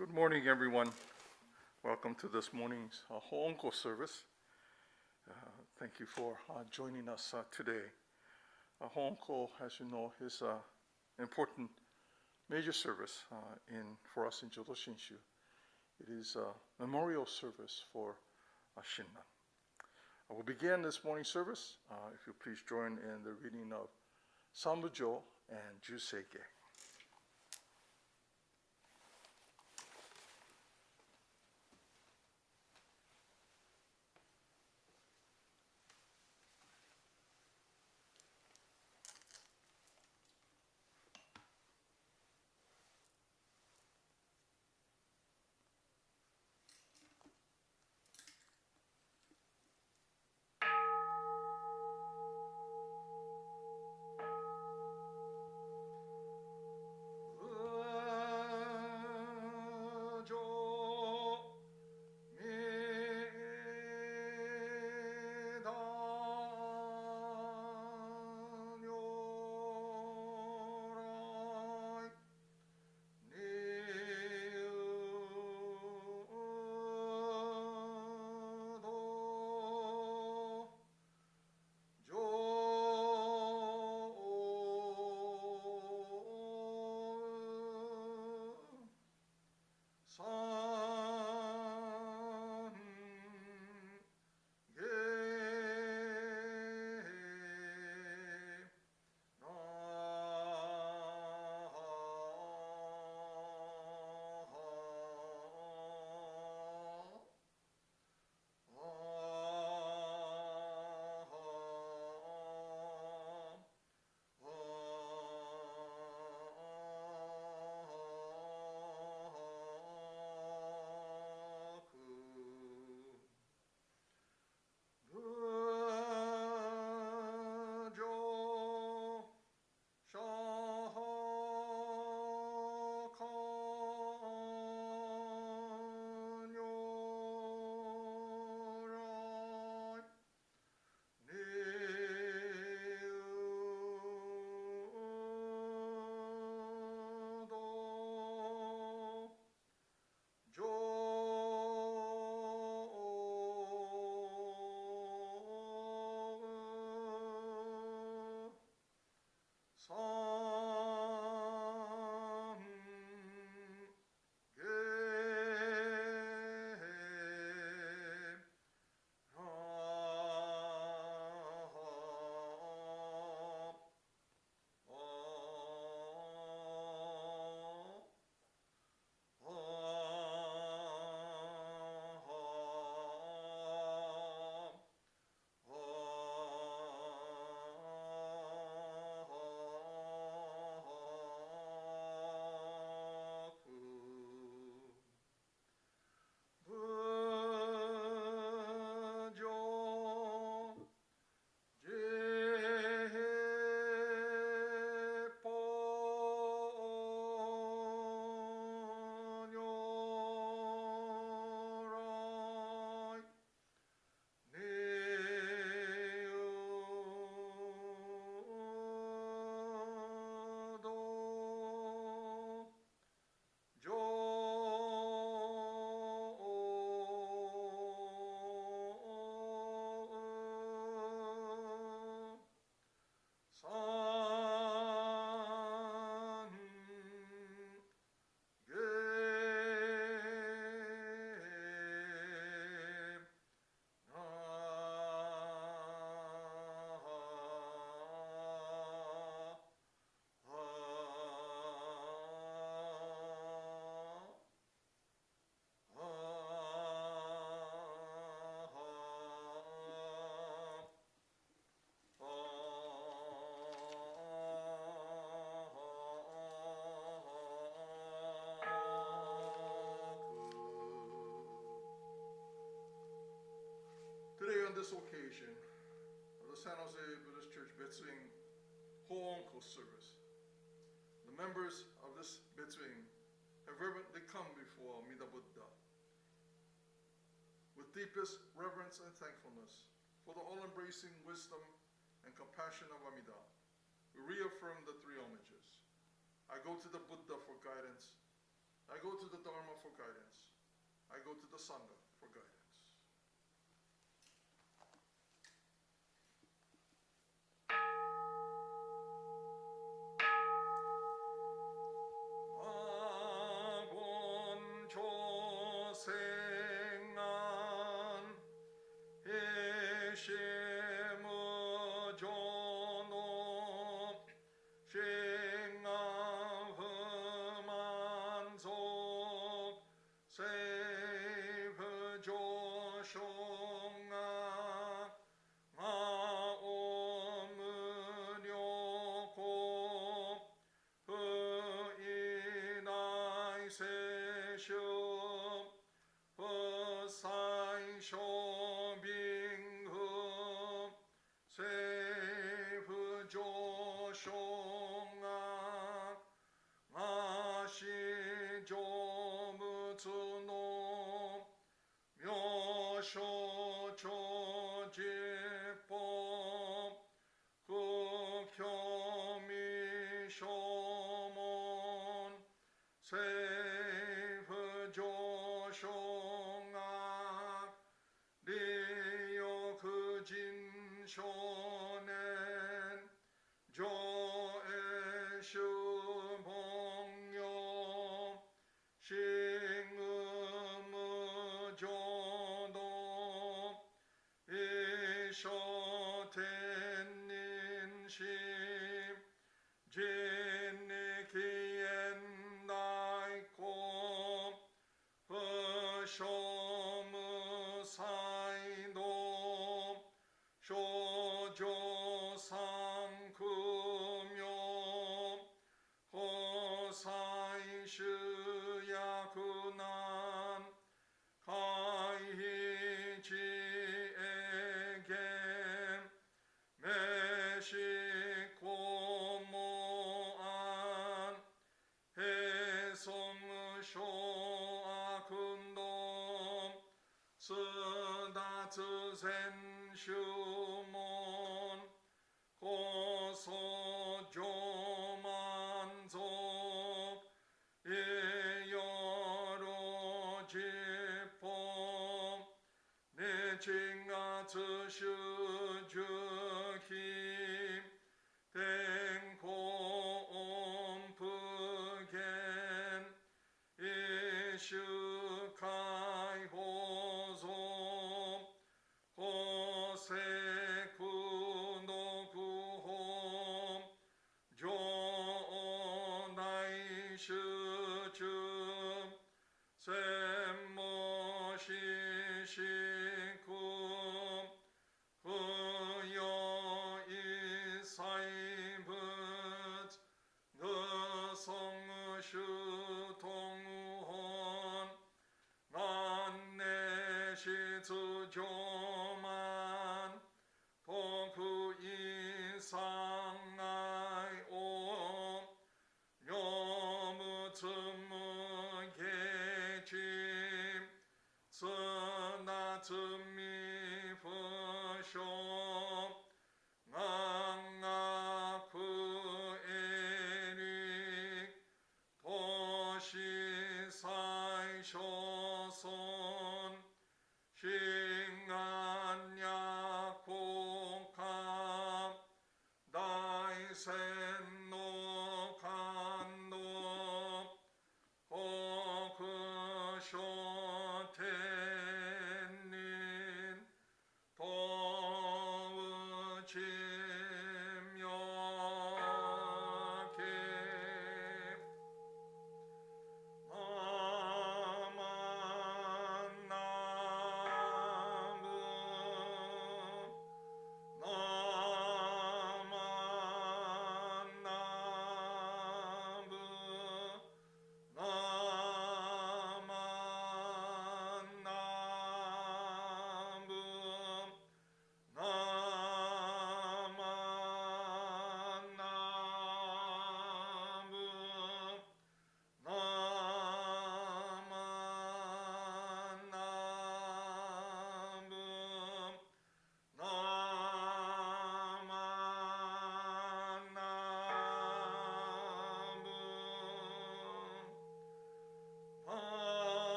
Good morning, everyone. Welcome to this morning's Ho'onko service. Thank you for joining us today. Ho'onko, as you know, is an important major service for us in Jodo Shinshu. It is a memorial service for Shinran. I will begin this morning's service, if you please join in the reading of Sambujo and Juseige. Today, on this occasion of the San Jose Buddhist Church Betsuin Ho'onko service, the members of this Betsuin have reverently come before Amida Buddha with deepest reverence and thankfulness for the all-embracing wisdom and compassion of Amida. We reaffirm the three homages. I go to the Buddha for guidance. I go to the Dharma for guidance. I go to the Sangha for guidance.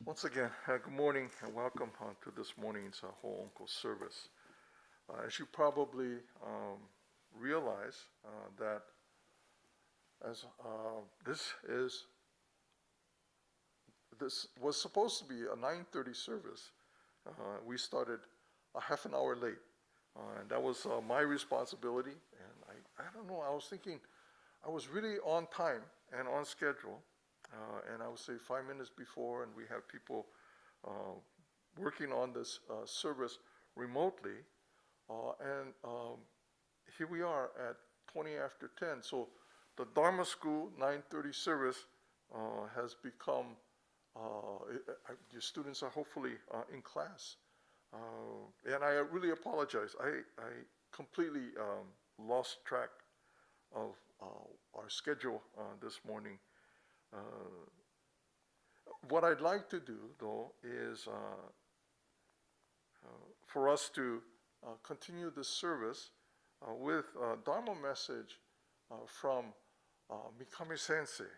Once again, good morning and welcome to this morning's Ho'onko service. As you probably realize, that as this was supposed to be a 9:30 service, we started a half an hour late, and that was my responsibility. And I don't know. I was thinking I was really on time and on schedule. And I would say 5 minutes before, and we have people working on this service remotely. And here we are at 20 after 10. So the Dharma School 9:30 service has become, your students are hopefully in class. And I really apologize. I completely lost track of our schedule this morning. What I'd like to do, though, is for us to continue this service with a Dharma message from Mikame Sensei.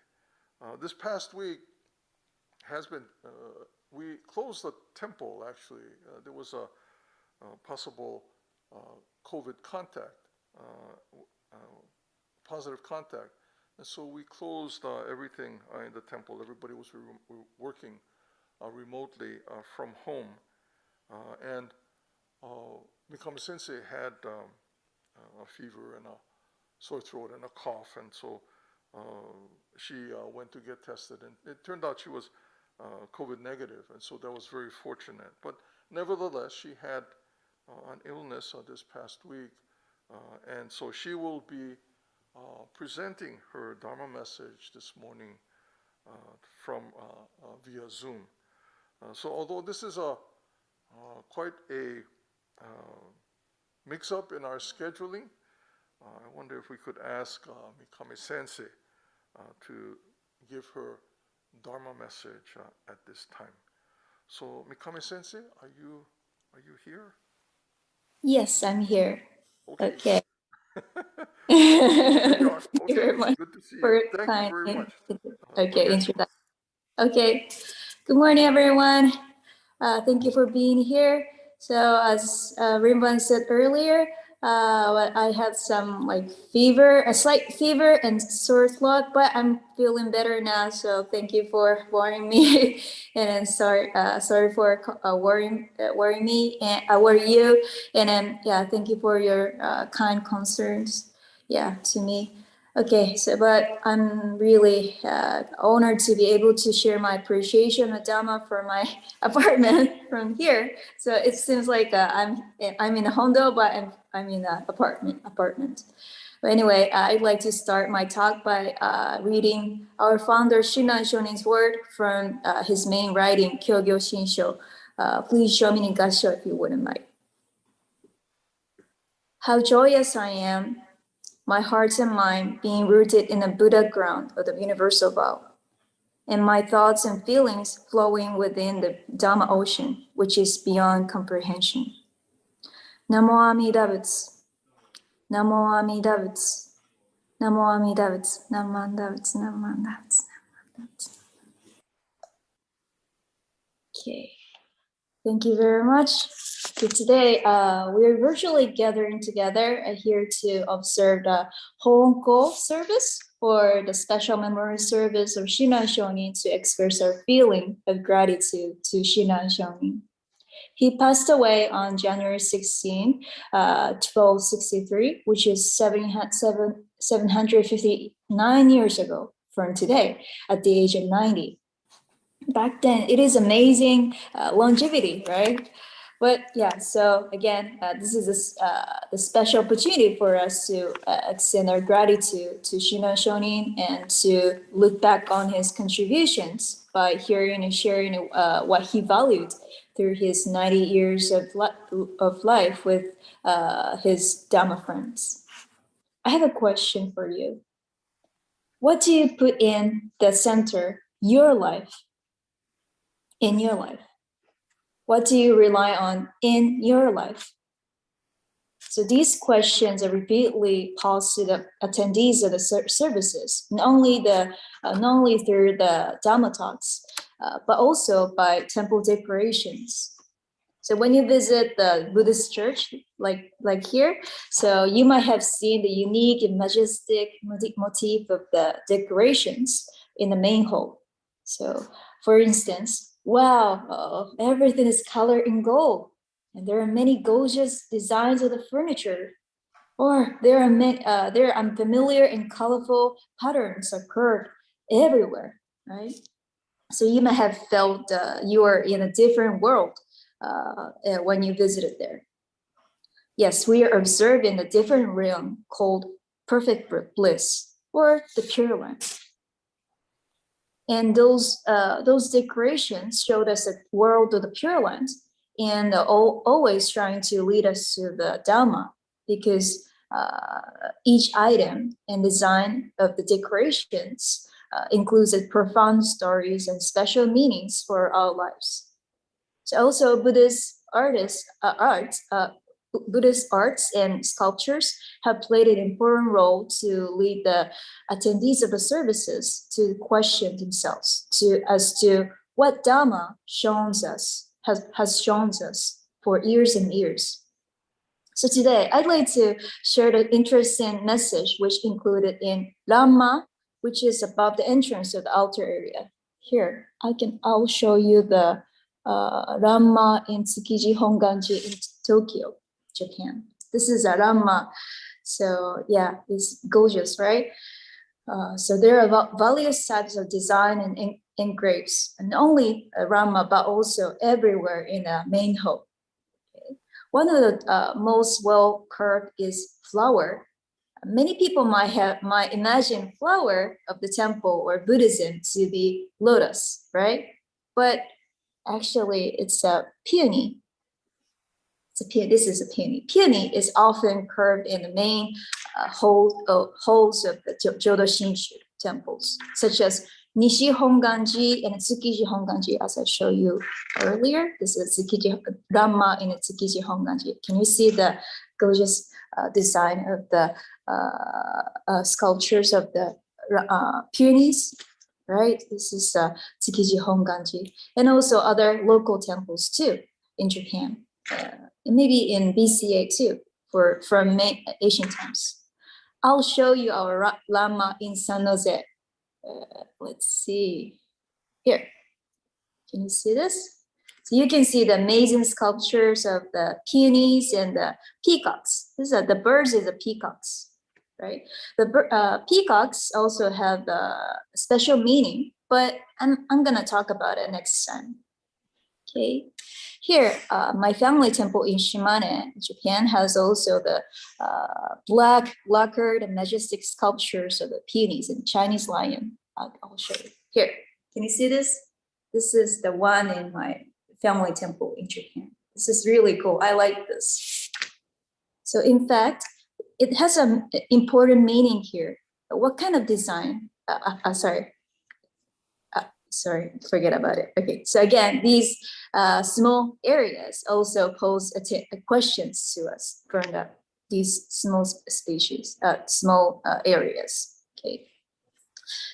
This past week has been, we closed the temple, actually. There was a possible COVID contact, positive contact. And so we closed everything in the temple. Everybody was working remotely from home. And Mikame Sensei had a fever and a sore throat and a cough. And so she went to get tested. And it turned out she was COVID negative. And so that was very fortunate. But nevertheless, she had an illness this past week. And so she will be presenting her Dharma message this morning from via Zoom. So although this is quite a mix-up in our scheduling, I wonder if we could ask Mikame Sensei to give her Dharma message at this time. So Mikame Sensei, are you here? Yes, I'm here. Okay. There you are. Thank you very much. Good to see you. Thank you very much. Okay, introduction. Okay. Good morning, everyone. Thank you for being here. So as Rinban said earlier, I had some fever, a slight fever and sore throat, but I'm feeling better now. So thank you for worrying me, and then sorry for worrying me and worry you, and then thank you for your kind concerns, to me. Okay, so but I'm really honored to be able to share my appreciation of Dharma for my apartment from here. So it seems like I'm in a Hondo, but I'm in an apartment. But anyway, I'd like to start my talk by reading our founder Shinran Shonin's word from his main writing, Kyogyo Shinsho. Please show me in Gassho if you wouldn't mind. How joyous I am, my heart and mind being rooted in the Buddha ground of the universal vow, and my thoughts and feelings flowing within the Dhamma ocean, which is beyond comprehension. Namo Amida Butsu, Namo Amida Butsu, Namo Amida Butsu, Namo Amida Butsu, Namo Amida Butsu, Namo Amida Butsu. Okay. Thank you very much. So today, we're virtually gathering together here to observe the Ho'onko service, or the special memorial service of Shinran Shonin, to express our feeling of gratitude to Shinran Shonin. He passed away on January 16, 1263, which is 759 years ago from today, at the age of 90. Back then, it is amazing longevity, right? But yeah, so again, this is the special opportunity for us to extend our gratitude to Shinon Shonin and to look back on his contributions by hearing and sharing what he valued through his 90 years of life with his Dharma friends. I have a question for you. What do you put in the center, your life, in your life? What do you rely on in your life? So these questions are repeatedly posed to the attendees of the services, not only through the Dharma talks, but also by temple decorations. So when you visit the Buddhist church, like here, so you might have seen the unique and majestic motif of the decorations in the main hall. So for instance, wow, everything is colored in gold. And there are many gorgeous designs of the furniture. Or there are unfamiliar and colorful patterns occurred everywhere, right? So you might have felt you are in a different world when you visited there. Yes, we are observing a different realm called perfect bliss or the Pure Land. And those decorations showed us a world of the Pure Land and always trying to lead us to the Dharma, because each item and design of the decorations includes profound stories and special meanings for our lives. So also Buddhist arts and sculptures have played an important role to lead the attendees of the services to question themselves as to what Dharma has shown us for years and years. So today, I'd like to share the interesting message which included in Dharma, which is above the entrance of the altar area. Here, I'll show you the Dharma in Tsukiji Honganji in Tokyo, Japan. This is a Dharma. So yeah, it's gorgeous, right? So there are various types of design and engraves, and not only Rama, but also everywhere in the main hall. Okay. One of the most well carved is flower. Many people might imagine flower of the temple or Buddhism to be lotus, right? But actually, it's a peony. This is a peony. Peony is often carved in the main halls of the Jodo Shinshu temples, such as Nishi Honganji and Tsukiji Honganji, as I showed you earlier. This is Tsukiji Dhamma in Tsukiji Honganji. Can you see the gorgeous design of the sculptures of the peonies? Right? This is Tsukiji Honganji, and also other local temples too in Japan. Maybe in BCA too, from ancient times. I'll show you our Lama in San Jose. Let's see. Here, can you see this? So you can see the amazing sculptures of the peonies and the peacocks. The birds is the peacocks, right? The peacocks also have a special meaning, but I'm gonna talk about it next time. Okay. Here, my family temple in Shimane, Japan, has also the black lacquered and majestic sculptures of the peonies and Chinese lion. I'll show you. Here, can you see this? This is the one in my family temple in Japan. This is really cool. I like this. So in fact, it has an important meaning here. What kind of design? Sorry, forget about it. Okay, so again, these small areas also pose questions to us from these small areas. Okay,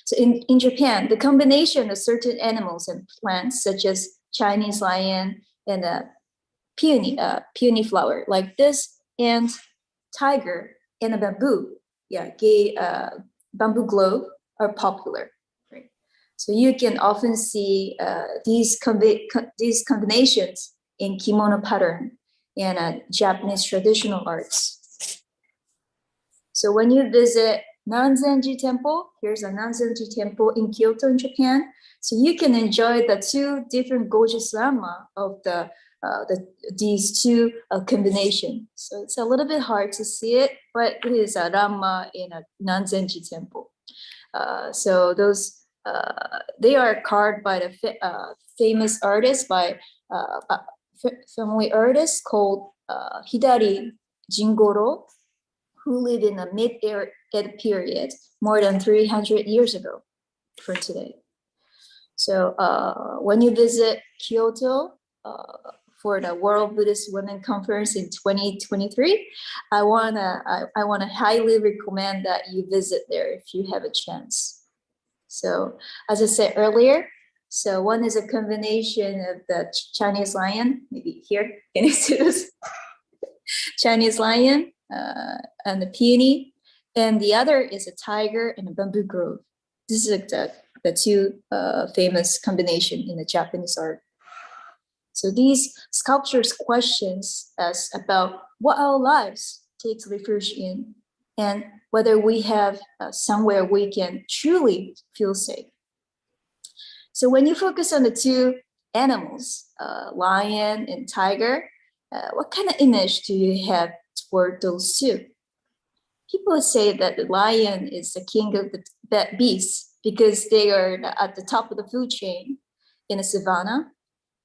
so in Japan, the combination of certain animals and plants, such as Chinese lion and peony flower like this, and tiger and a bamboo, bamboo globe are popular. So you can often see these combinations in kimono pattern and Japanese traditional arts. So when you visit Nanzenji Temple, here's a Nanzenji Temple in Kyoto in Japan. So you can enjoy the two different gorgeous Dharma of the these two combination. So it's a little bit hard to see it, but it is a Dharma in a Nanzenji temple. So those they are carved by the famous artist, by family artist called Hidari Jingoro, who lived in the mid-Edo period more than 300 years ago from today. So when you visit Kyoto for the World Buddhist Women Conference in 2023, I wanna highly recommend that you visit there if you have a chance. So as I said earlier, so one is a combination of the Chinese lion, maybe here, can you see this? Chinese lion and the peony, and the other is a tiger and a bamboo grove. This is the two famous combination in the Japanese art. So these sculptures questions us about what our lives takes refuge in, and whether we have somewhere we can truly feel safe. So when you focus on the two animals, lion and tiger, what kind of image do you have toward those two? People say that the lion is the king of the beasts because they are at the top of the food chain in the savannah,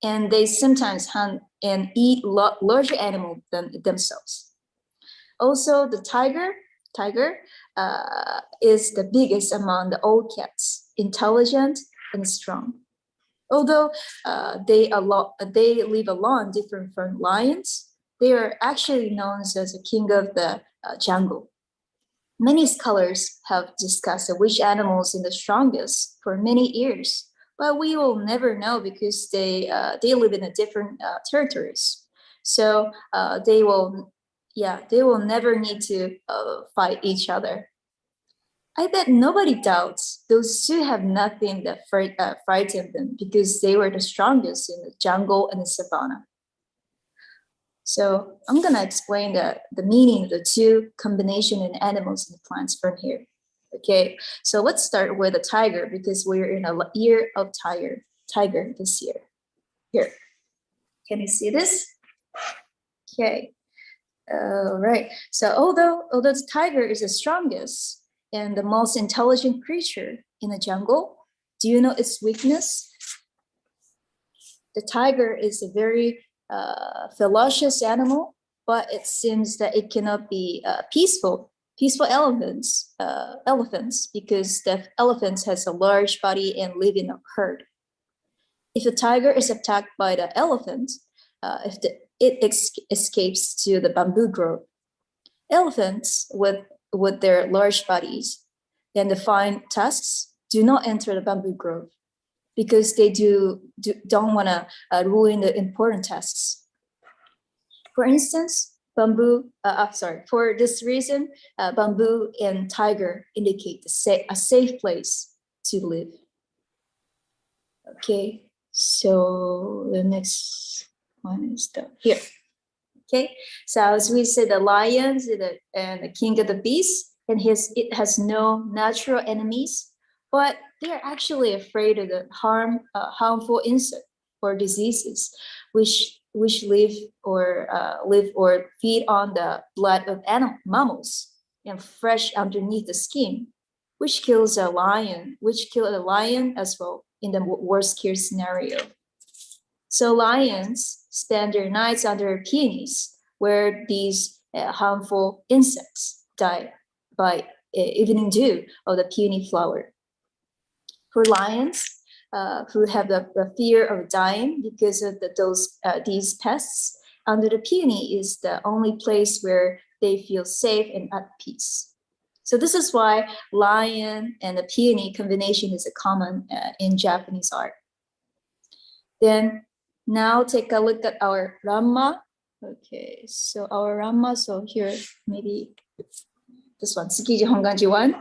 and they sometimes hunt and eat larger animals than themselves. Also, the tiger is the biggest among the all cats, intelligent and strong. Although they live alone, different from lions, they are actually known as the king of the jungle. Many scholars have discussed which animals are the strongest for many years, but we will never know because they live in a different territories. So they will never need to fight each other. I bet nobody doubts those two have nothing that frightened them because they were the strongest in the jungle and the savannah. So I'm gonna explain the meaning of the two combination in animals and plants from here. Okay, so let's start with a tiger because we're in a year of tiger this year. Here, can you see this? Okay, all right. So although the tiger is the strongest and the most intelligent creature in the jungle, do you know its weakness? The tiger is a very ferocious animal, but it seems that it cannot be peaceful elephants because the elephants has a large body and live in a herd. If a tiger is attacked by the elephant, it escapes to the bamboo grove. Elephants with their large bodies and the fine tusks do not enter the bamboo grove because they don't want to ruin the important tasks. For instance, for this reason, bamboo and tiger indicate a safe place to live. Okay, so the next one is here. Okay, so as we said, the lions and the king of the beasts, and it has no natural enemies, but they are actually afraid of the harmful insects or diseases, which live or feed on the blood of mammals and fresh underneath the skin, which kills a lion as well in the worst case scenario. So lions spend their nights under peonies, where these harmful insects die by evening dew of the peony flower. For lions who have the fear of dying because of these pests, under the peony is the only place where they feel safe and at peace. So this is why lion and the peony combination is a common in Japanese art. Then now take a look at our Dharma. Okay, so our Dharma, so here, maybe this one, Tsukiji Honganji 1.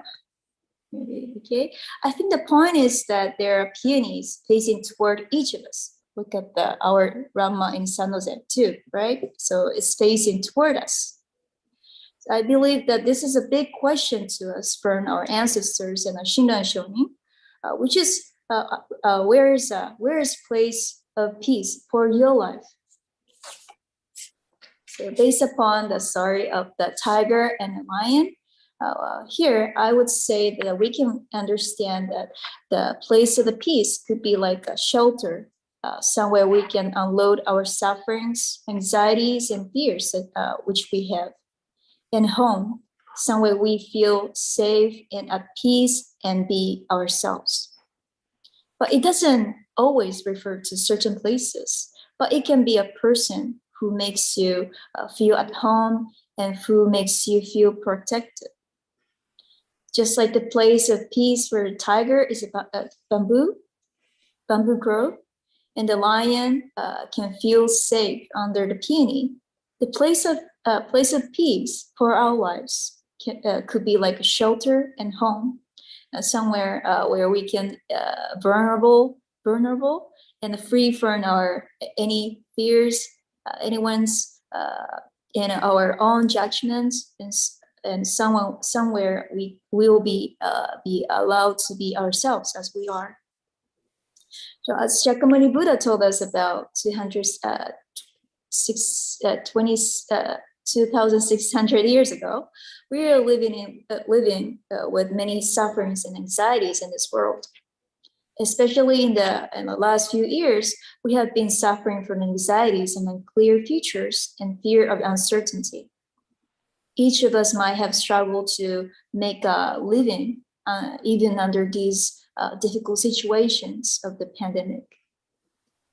Maybe, okay. I think the point is that there are peonies facing toward each of us. Look at our Dharma in Sanozen too, right? So it's facing toward us. So I believe that this is a big question to us from our ancestors and our Shinran Shonin, which is where is place of peace for your life? So based upon the story of the tiger and the lion, here I would say that we can understand that the place of the peace could be like a shelter, somewhere we can unload our sufferings, anxieties, and fears which we have. And home, somewhere we feel safe and at peace and be ourselves. But it doesn't always refer to certain places, but it can be a person who makes you feel at home and who makes you feel protected. Just like the place of peace where the tiger is a bamboo grove, and the lion can feel safe under the peony. The place of peace for our lives could be like a shelter and home, somewhere where we can vulnerable and free from any fears, anyone's in our own judgments, and somewhere we will be allowed to be ourselves as we are. So as Shakyamuni Buddha told us about 2,600 years ago, we are living with many sufferings and anxieties in this world. Especially in the last few years, we have been suffering from anxieties and unclear futures and fear of uncertainty. Each of us might have struggled to make a living even under these difficult situations of the pandemic.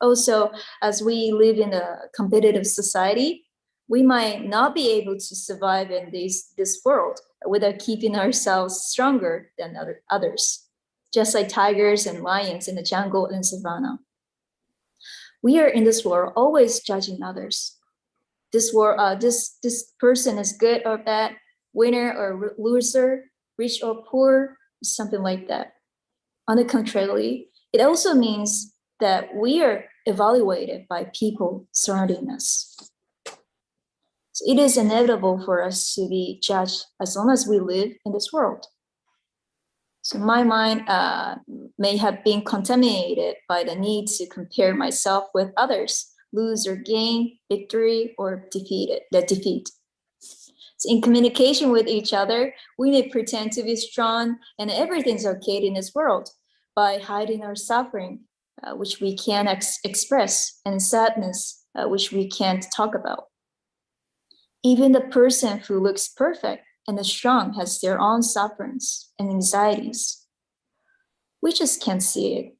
Also, as we live in a competitive society, we might not be able to survive in this world without keeping ourselves stronger than others, just like tigers and lions in the jungle and savannah. We are in this world always judging others. This person is good or bad, winner or loser, rich or poor, something like that. On the contrary, it also means that we are evaluated by people surrounding us. So it is inevitable for us to be judged as long as we live in this world. So my mind may have been contaminated by the need to compare myself with others, lose or gain, victory or defeat. So in communication with each other, we may pretend to be strong and everything's okay in this world by hiding our suffering, which we can't express, and sadness, which we can't talk about. Even the person who looks perfect and strong has their own sufferings and anxieties. We just can't see it.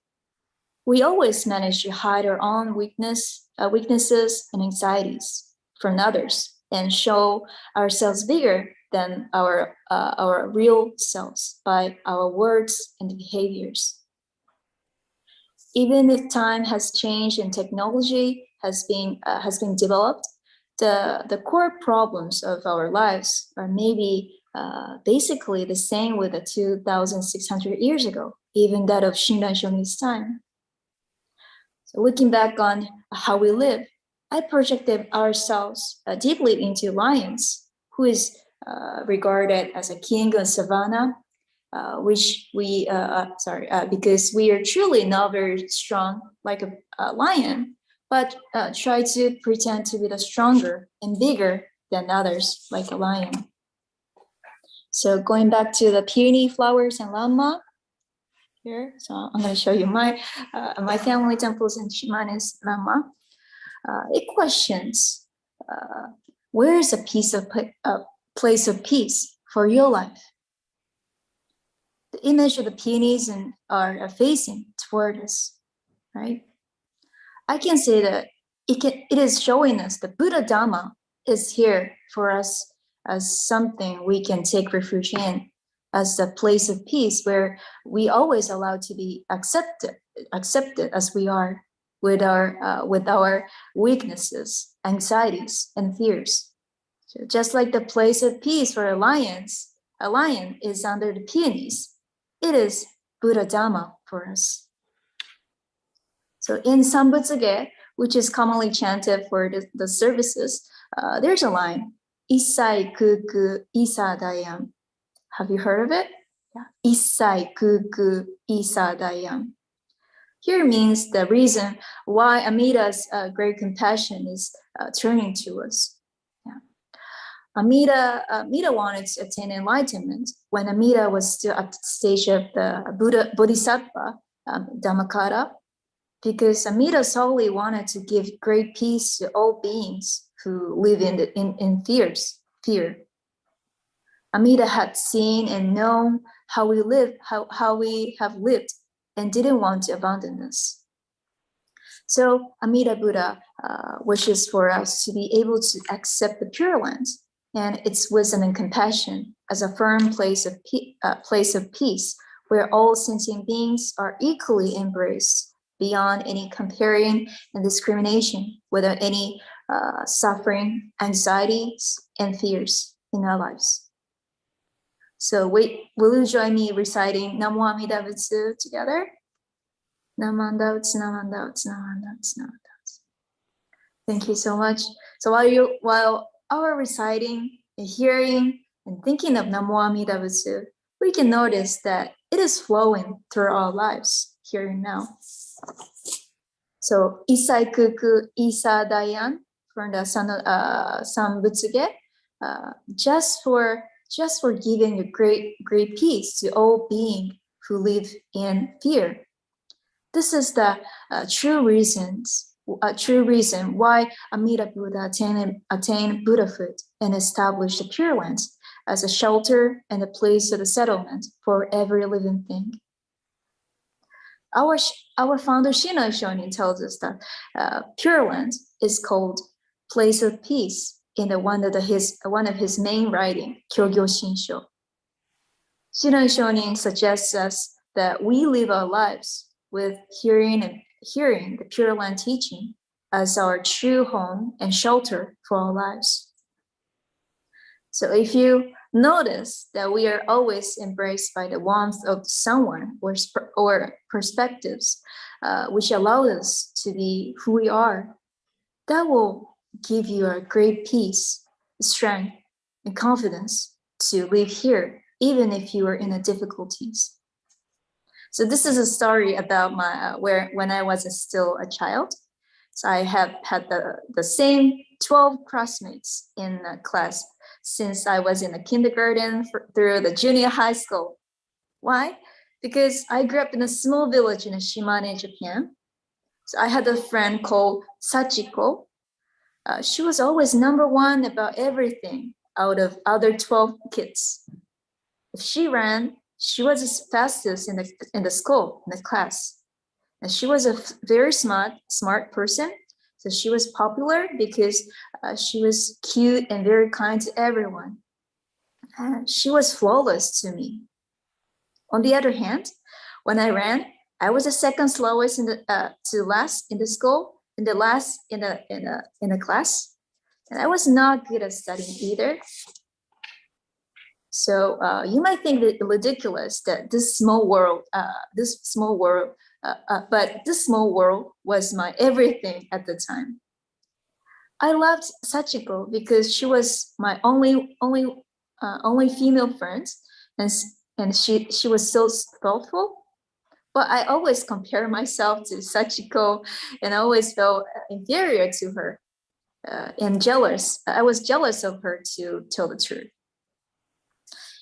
We always manage to hide our own weaknesses and anxieties from others and show ourselves bigger than our real selves by our words and behaviors. Even if time has changed and technology has been developed, the core problems of our lives are maybe basically the same with the 2,600 years ago, even that of Shinran Shonin's time. So looking back on how we live, I projected ourselves deeply into lions, who is regarded as a king of savannah, because we are truly not very strong like a lion, but try to pretend to be the stronger and bigger than others, like a lion. So going back to the peony flowers and Lamma here, so I'm going to show you my family temples, and mine is Lamma. It questions, where is a place of peace for your life? The image of the peonies are facing toward us, right? I can say that it is showing us the Buddha Dharma is here for us as something we can take refuge in, as a place of peace where we always allowed to be accepted as we are, with our weaknesses, anxieties, and fears. So just like the place of peace for a lion is under the peonies, it is Buddha Dharma for us. So in Sambujo, which is commonly chanted for the services, there's a line, Issai Kuku Isa Dayam. Have you heard of it? Yeah. Issai Kuku Isa Dayam. Here means the reason why Amida's great compassion is turning to us. Amida wanted to attain enlightenment when Amida was still at the stage of the Bodhisattva, Dhammakara, because Amida solely wanted to give great peace to all beings who live in fear. Amida had seen and known how we have lived, and didn't want to abandon us. So Amida Buddha wishes for us to be able to accept the Pure Land and its wisdom and compassion as a firm place of peace, where all sentient beings are equally embraced, beyond any comparing and discrimination, without any suffering, anxieties, and fears in our lives. So will you join me reciting Namo Amida Butsu together? Namandauts, namandauts, namandauts, namandauts. Thank you so much. So while our reciting and hearing and thinking of Namo Amida Butsu, we can notice that it is flowing through our lives here and now. So Isai Kuku Isa Dayan from the Sambutsuge, just for giving a great peace to all beings who live in fear. This is the true reason why Amida Buddha attained Buddhahood and established the Pure Land as a shelter and a place of the settlement for every living thing. Our founder Shino Shonin tells us that Pure Land is called place of peace in one of his main writing, Kyogyo Shinsho. Shino Shonin suggests us that we live our lives with hearing the Pure Land teaching as our true home and shelter for our lives. So if you notice that we are always embraced by the warmth of someone or perspectives, which allow us to be who we are, that will give you a great peace, strength, and confidence to live here, even if you are in the difficulties. So this is a story about when I was still a child. So I have had the same 12 classmates in class since I was in the kindergarten through the junior high school. Why? Because I grew up in a small village in Shimane, Japan. So I had a friend called Sachiko. She was always number one about everything out of other 12 kids. If she ran, she was the fastest in the school, in the class. And she was a very smart person. So she was popular because she was cute and very kind to everyone. She was flawless to me. On the other hand, when I ran, I was the second slowest to last in the school, and the last in the class. And I was not good at studying either. So you might think that ridiculous that this small world was my everything at the time. I loved Sachiko because she was my only female friend, and she was so thoughtful. But I always compare myself to Sachiko, and I always felt inferior to her and jealous. I was jealous of her, to tell the truth.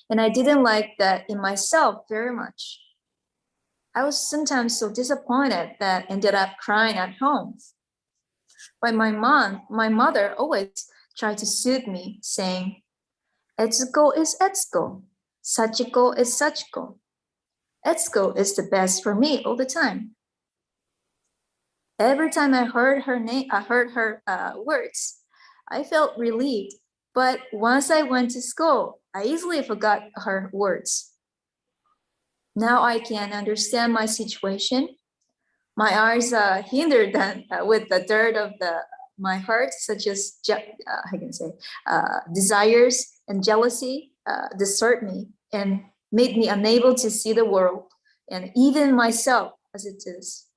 And I didn't like that in myself very much. I was sometimes so disappointed that I ended up crying at home. But my mother always tried to soothe me, saying, Etsuko is Etsuko, Sachiko is Sachiko. Etsuko is the best for me all the time. Every time I heard her words, I felt relieved. But once I went to school, I easily forgot her words. Now I can understand my situation. My eyes are hindered with the dirt of my heart, such as desires and jealousy, disturb me and made me unable to see the world and even myself as it is.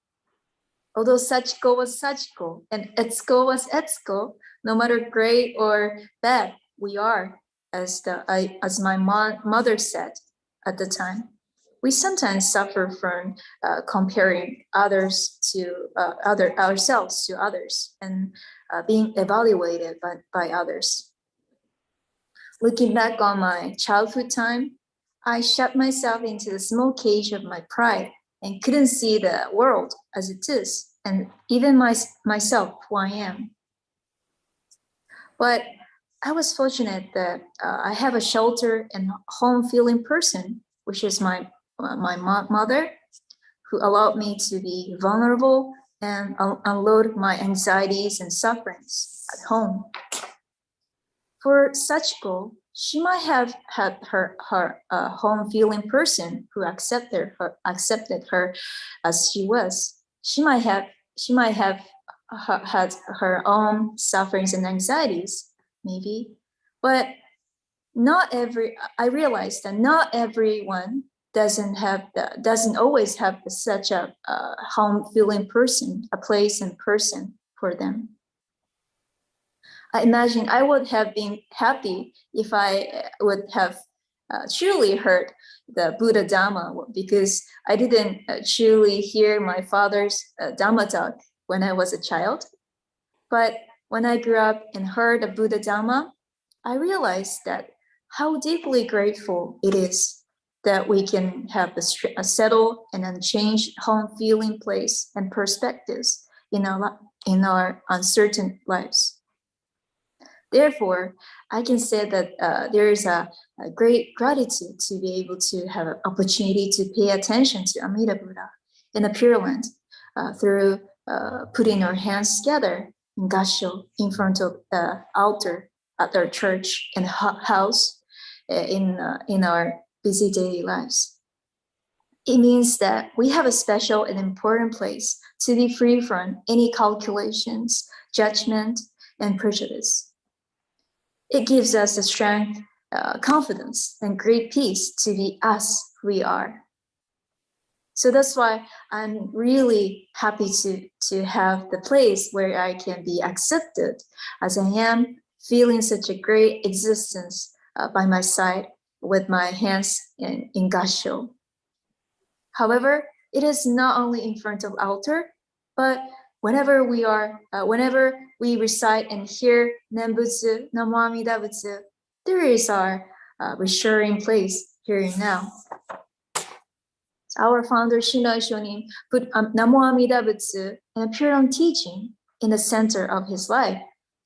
Although Sachiko was Sachiko and Etsuko was Etsuko, no matter great or bad we are, as my mother said at the time, we sometimes suffer from comparing ourselves to others and being evaluated by others. Looking back on my childhood time, I shut myself into the small cage of my pride and couldn't see the world as it is, and even myself, who I am. But I was fortunate that I have a shelter and home-feeling person, which is my mother, who allowed me to be vulnerable and unload my anxieties and sufferings at home. For such goal, she might have had her home-feeling person who accepted her as she was. She might have had her own sufferings and anxieties, maybe, but I realized that not everyone doesn't always have such a home feeling person, a place and person for them. I imagine I would have been happy if I would have truly heard the Buddha Dharma, because I didn't truly hear my father's Dharma talk when I was a child. But when I grew up and heard the Buddha Dharma, I realized that how deeply grateful it is that we can have a settled and unchanged home feeling place and perspectives in our uncertain lives. Therefore, I can say that there is a great gratitude to be able to have an opportunity to pay attention to Amida Buddha in the Pure Land through putting our hands together in Gassho in front of the altar at our church and house in our busy daily lives. It means that we have a special and important place to be free from any calculations, judgment, and prejudice. It gives us the strength, confidence, and great peace to be us who we are. So that's why I'm really happy to have the place where I can be accepted as I am, feeling such a great existence by my side with my hands in Gassho. However, it is not only in front of altar, but whenever we recite and hear Nembutsu, Namo Amida Butsu, there is our reassuring place here and now. Our founder Shinai Shonin put Namo Amida Butsu and Pure Land teaching in the center of his life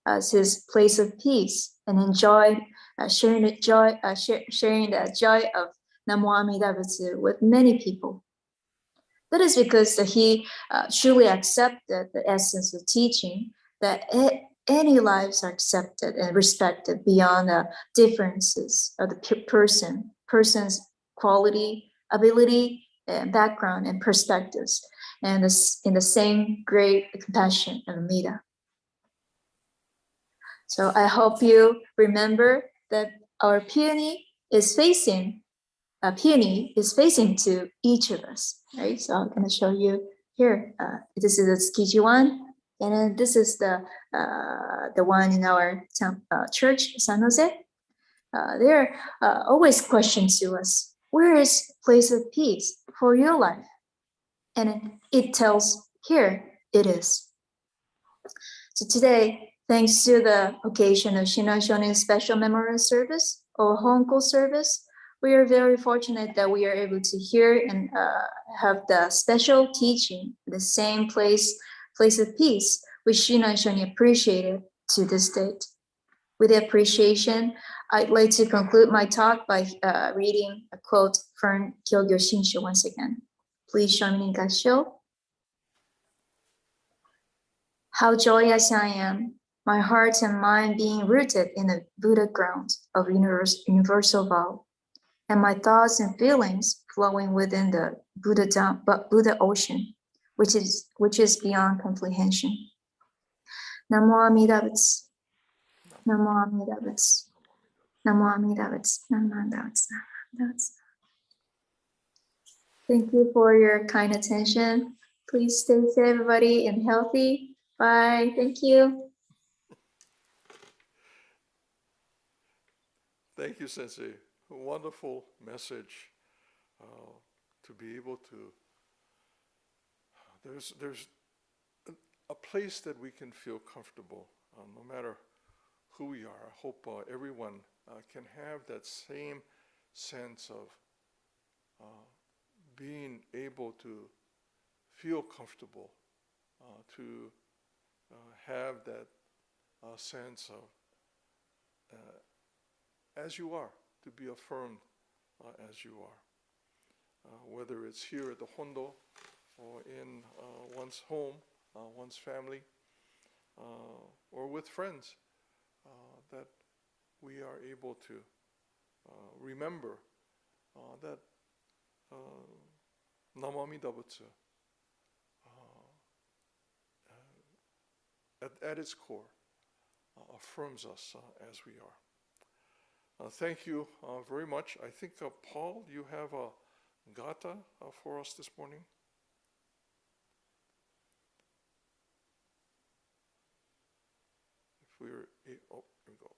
as his place of peace, and enjoyed sharing the joy of Namo Amida Butsu with many people. That is because he truly accepted the essence of teaching, that any lives are accepted and respected beyond the differences of the person's quality, ability, and background and perspectives, and in the same great compassion and Amida. So I hope you remember that our peony is facing to each of us, right? So I'm going to show you here. This is the Tsukiji one, and then this is the one in our church, San Jose. They're always questions to us: where is place of peace for your life? And it tells here it is. So today, thanks to the occasion of Shinai Shonin's special memorial service or Honko service, we are very fortunate that we are able to hear and have the special teaching, the same place of peace, which Shinai Shonin appreciated to this date. With the appreciation, I'd like to conclude my talk by reading a quote from Kyogyo Shinsho once again. Please join me in Gassho. How joyous I am, my heart and mind being rooted in the Buddha ground of universal vow, and my thoughts and feelings flowing within the Buddha ocean, which is beyond comprehension. Namo Amida Butsu. Namo Amida Butsu. Namo Amida Butsu. Namo Amida Butsu. Thank you for your kind attention. Please stay safe, everybody, and healthy. Bye. Thank you. Thank you, Sensei. A wonderful message to be able to. There's a place that we can feel comfortable, no matter who we are. I hope everyone can have that same sense of being able to feel comfortable, to have that sense of, as you are, to be affirmed as you are. Whether it's here at the Hondo or in one's home, one's family, or with friends, that we are able to remember that Namamida Butsu at its core affirms us as we are. Thank you very much. I think, Paul, you have a Gatha for us this morning. If we're, oh, here we go.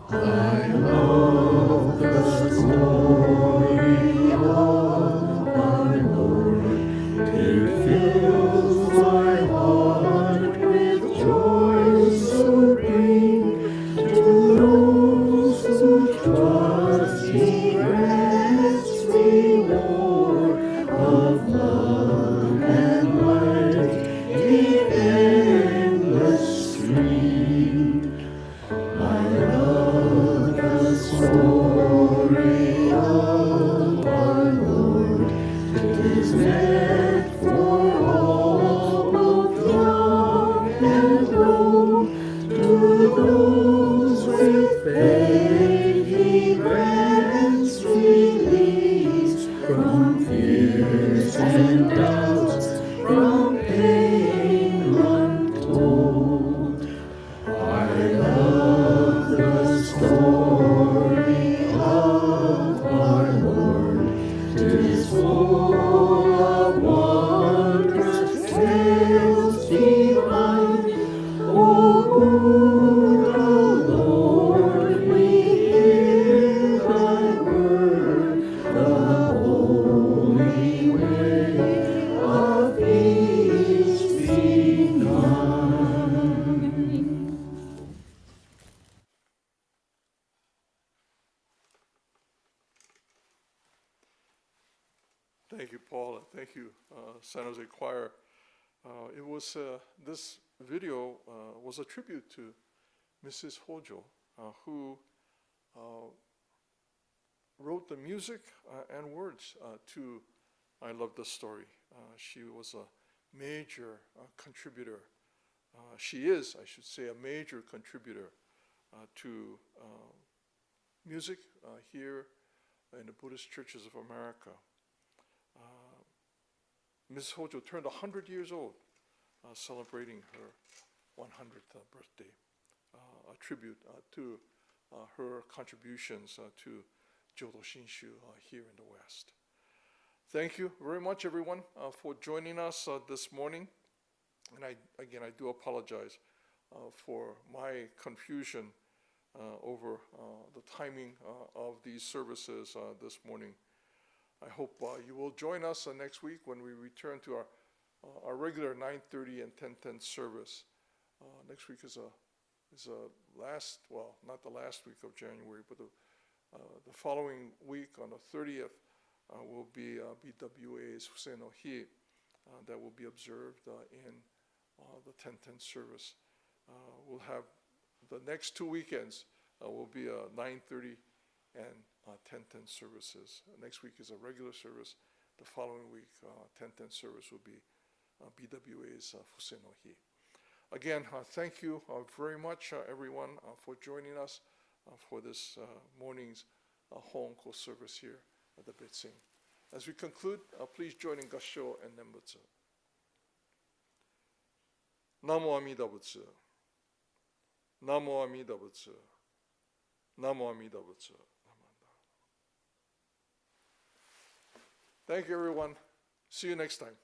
I love the story of our Lord. It fills my heart with joy supreme. To those who trust, He grants reward of love and light in endless stream. I love the story of our Lord. It is meant for all, both young and old. To those with faith He grants release from fears and doubts, from pain untold. I love the story of our Lord. 'Tis full of wondrous tales divine. O Buddha, Lord, we hear Thy word, the holy way of peace be none. Thank you, Paul, and thank you, San Jose Choir. It was this video was a tribute to Mrs. Hojo, who wrote the music and words to "I Love the Story." She was a major contributor. She is, I should say, a major contributor to music here in the Buddhist churches of America. Ms. Hojo turned 100 years old, celebrating her 100th birthday. A tribute to her contributions to Jodo Shinshu here in the West. Thank you very much, everyone, for joining us this morning. And I do apologize for my confusion over the timing of these services this morning. I hope you will join us next week when we return to our regular 9:30 and 10:10 service. Next week is last, well, not the last week of January, but the following week on the 30th will be BWA's Fusei no Hi that will be observed in the 10:10 service. We'll have the next 2 weekends will be 9:30 and 10:10 services. Next week is a regular service. The following week, 10:10 service will be BWA's Fusei no Hi. Again, thank you very much, everyone, for joining us for this morning's Honko service here at the Betsuin. As we conclude, please join in Gassho and Nembutsu. Namo Amida Butsu. Namo Amida Butsu. Namo Amida Butsu. Thank you, everyone. See you next time.